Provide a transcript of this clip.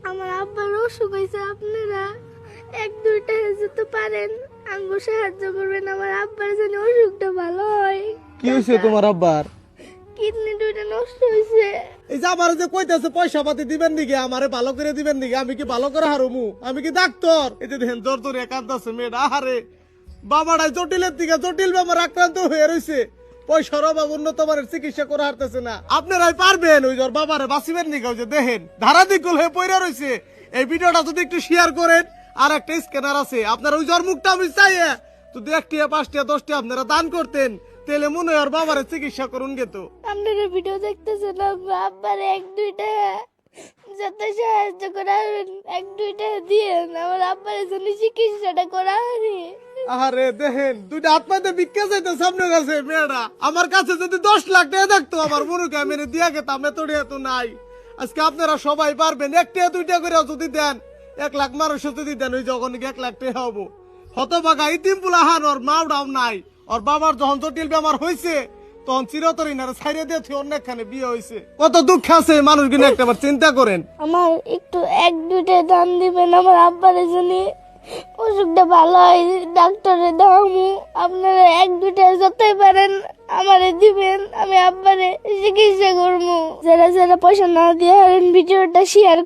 আমার আব্বার অসুখ হয়েছে, আপনারা এক দুইটা যেতে পারেন, আঙ্গ সাহায্য করবেন আমার আব্বার যেন অসুখটা ভালো হয়। কি হয়েছে তোমার আব্বার? কিডনি দুইটা নষ্ট হয়েছে। এই যে আমার যে কইতাছে পয়সা পাতি দিবেন নাকি, আমারে ভালো করে দিবেন নাকি? আমি কি ভালো করে হারমু? আমি কি ডাক্তার? এই যে দেখেন দর দর একান্ত আছে মেয়েটা, আহারে বাবাটাই জটিলের দিকে জটিল বেমার আক্রান্ত হয়ে রয়েছে, পয়সার অভাব উন্নত মানের চিকিৎসা করে হারতেছে না। আপনারাই পারবেন ওই জ্বর বাবারে বাঁচিবেন নাকি? ওই যে দেখেন ধারাদিকুল হয়ে পড়ে রয়েছে। এই ভিডিওটা যদি একটু শেয়ার করেন, আর একটা স্ক্যানার আছে আপনার ওই জ্বর মুখটা আমি চাই যদি 1টা 5টা 10টা আপনারা দান করতেন, তাহলে মনে হয় আর বাবারে চিকিৎসা করুন গেতো। আপনারা ভিডিও দেখতেছেন, আমার আব্বার এক দুইটা যাতে সাহায্য করাবেন, এক দুইটা দিয়ে আমার আব্বার জন্য চিকিৎসাটা করা হবে। আরে দেখেন দুইটা হাত পাতে ভিক্ষা চাইতে সামনে গেছে মেয়েটা। আমার কাছে যদি 10 লাখ টাকা থাকতো আমার মনুকে আমি দিয়া গেতাম, এত নাই। আজকে আপনারা সবাই পারবেন, 1টা 2টা করে যদি দেন, 1 লাখ মানুষ যদি দেন, ওই যখন 1 লাখ টাকা হবো। হতবাগা ইতিম পুলাহান ওর মাওডাও নাই, ওর বাবার যখন জটিল বেমার হয়েছে তখন চিরতরই না ছাইরে দিয়ে অনেকখানে বিয়ে হয়েছে। কত দুঃখ আছে মানুষগুলো, একটাবার চিন্তা করেন। আমার একটু এক দুইটা দান দিবেন, আমার আব্বার জন্য অসুখটা ভালো হয়, ডাক্তারে দামু। আপনারা এক দুইটা যতই পারেন আমারে দিবেন, আমি আব্বারে চিকিৎসা করবো। যারা যারা পয়সা না দিয়ে ভিডিওটা শেয়ার